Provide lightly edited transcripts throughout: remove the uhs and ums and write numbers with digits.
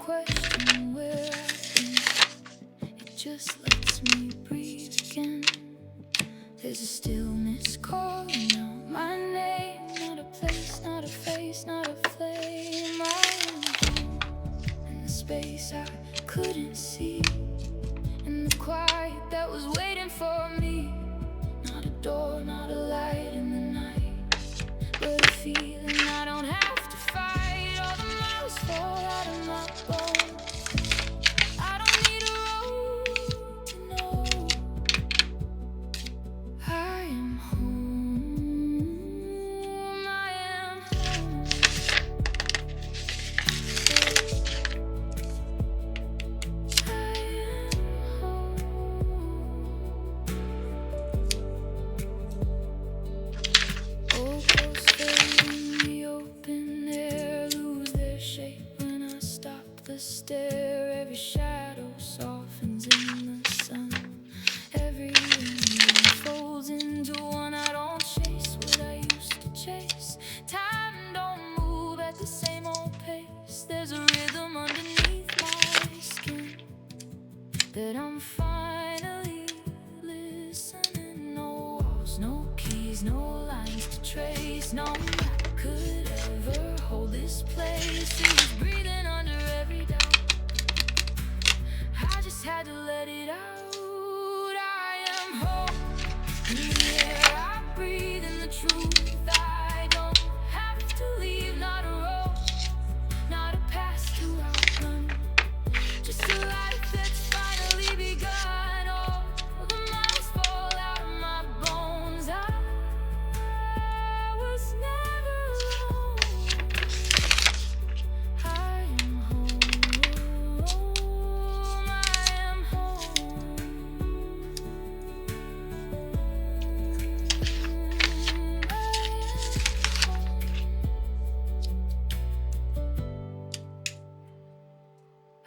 question where I've been. It just lets me breathe again. There's a stillness calling out my name. Not a place, not a face, not a flame. I am home in the space I couldn't see, in the quiet that was waiting for me. Not a door, not a light in the night, but a feeling I don't have to fight. All the miles fall out of my bones. I don't need a road to know I am home. I am home. I am home. Old ghosts fade in the open air, lose their shape when I stop the stare. Every shadow softens in the sun. Every ending folds into one. I don't chase what I used to chase. Time don't move at the same old pace. There's a rhythm underneath my skin that I'm finally listening. No walls, no keys, no lines to trace. No map could ever hold this place. It was breathing under every doubt. I just had to let it out. I am home in the air I breathe, in the truth I don't have to leave. Not a road, not a past to outrun, just a life that's finally begun. All the miles fall out of my bones. I was never alone. I am home. I am home.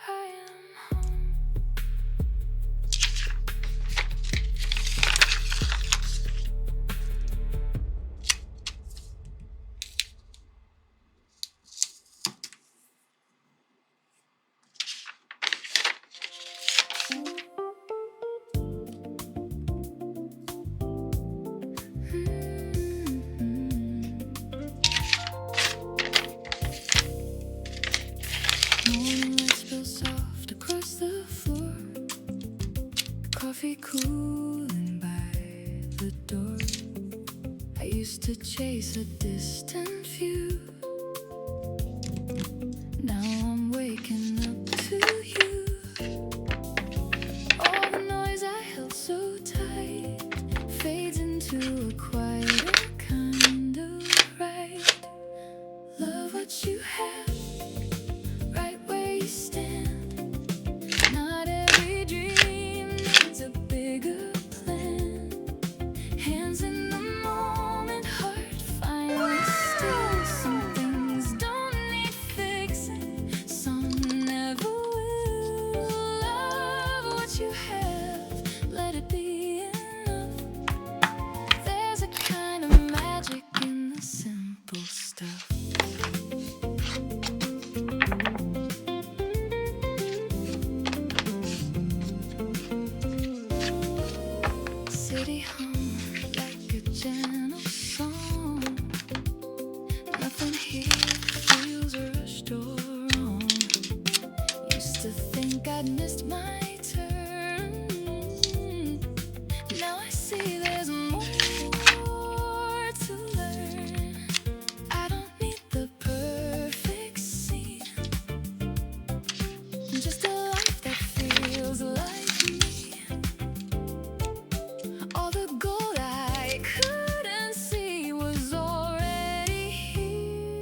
I am home. Morning light spills soft across the floor. Coffee cooling by the door. I used to chase a distant view. Now I'm waking up to you. All the noise I held so tight fades into a quieter kind of right. Love what you have right where you stand. Not every dream needs a bigger plan. Hands in the moment, heart finally still. Some things don't need fixing, some never will. Love what you have, let it be enough. There's a kind of magic in the simple stuff. City hum like a gentle song. Nothing here feels rushed or wrong. Used to think I'd missed my turn. Now I see there's more to learn. I don't need the perfect scene, just a life that feels like me. All the gold I couldn't see was already here.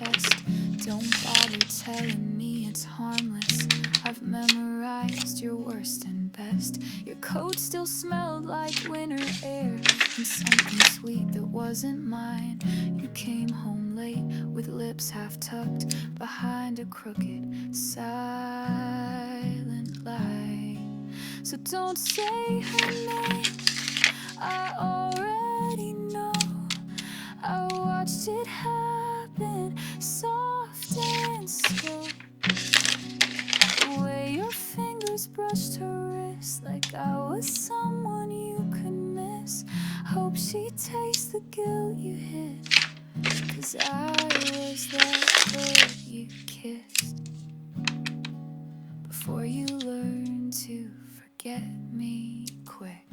chest. Don't bother telling me it's harmless. I've memorized your worst and best. Your coat still smelled like winter air and something sweet that wasn't mine. You came home late with lips half tucked behind a crooked, silent lie. So don't say her name, I already know. I watched it happen, soft and slow. The way your fingers brushed her wrist, like I was someone you could miss. Hope she tastes the guilt you hid, 'cause I was that girl you kissed. Before you learn to forget me quick.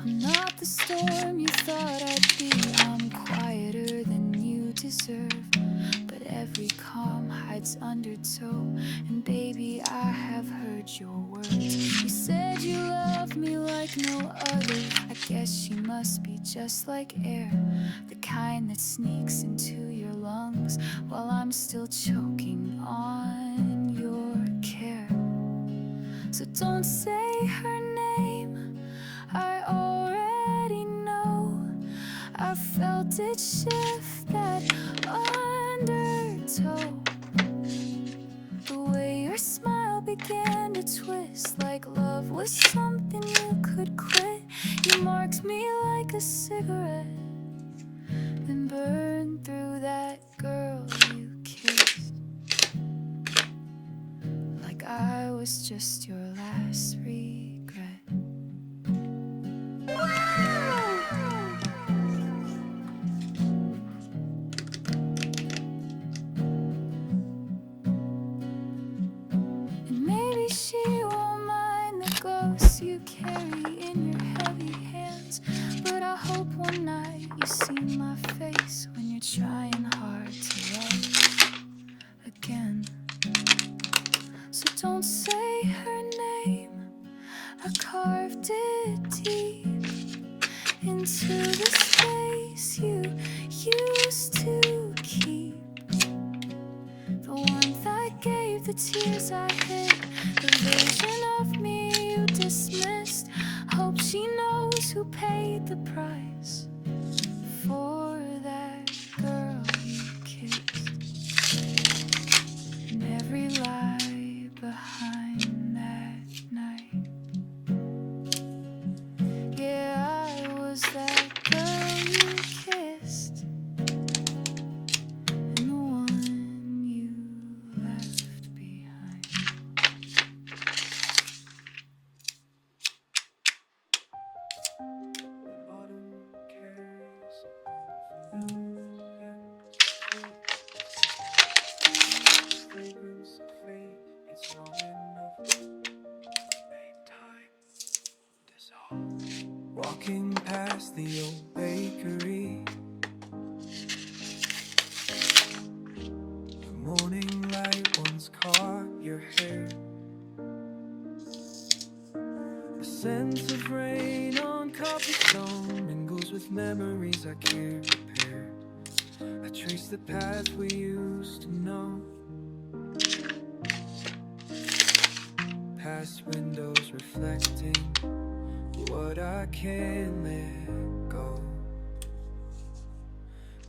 I'm not the storm you thought I'd be. I'm quieter than you deserve, but every calm hides undertow. And baby, I have heard your words. You said you love me like no other. I guess she must be just like air, the kind that sneaks into your lungs while I'm still choking on your care. So don't say her name, I already know. I felt it shift that undertow. The way your smile began to twist, like love was something you could quit. You marked me like a cigarette, then burned through that girl you kissed. Like I was just your last regret. And maybe she won't mind the ghosts you carry in your heavy hands, but I hope one night you see my face when you're trying hard to love again. So don't say her name, I carved it deep into the space you used to keep. The one that gave the tears I hid, the version of me you dismissed. Hope she knows who paid the price for that girl you kissed. And every lie behind that night. Yeah, I was that girl you kissed, and the one you left behind. Autumn carries fragrance of fate. It's long enough. Made time dissolve. Walking past the old bakery, the morning light once caught your hair. The scent of rain on cobblestone mingles with memories I can't repair. I trace the path we used to know, past windows reflecting what I can't let go.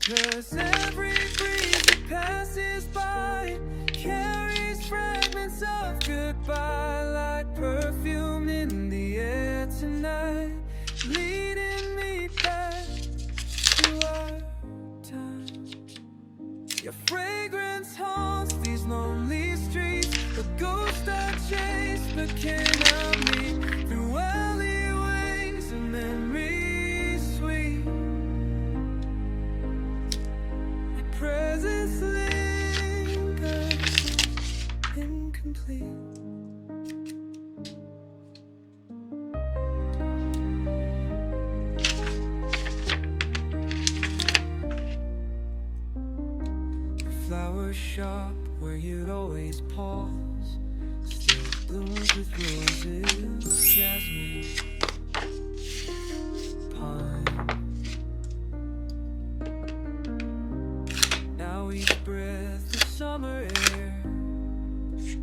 'Cause every breeze that passes by carries fragments of goodbye, like perfume in the air tonight, leading me back to our time. Your fragrance haunts these lonely streets, the ghost I chase became of me through alleyways and memories sweet. Your presence lingers incomplete. Flower shop where you'd always pause still blooms with roses, jasmine, pine. summer air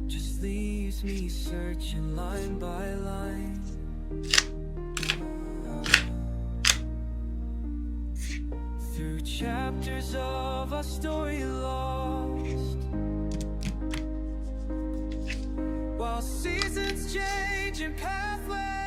just leaves me searching line by line. Through chapters of our story lost, while seasons change and pathways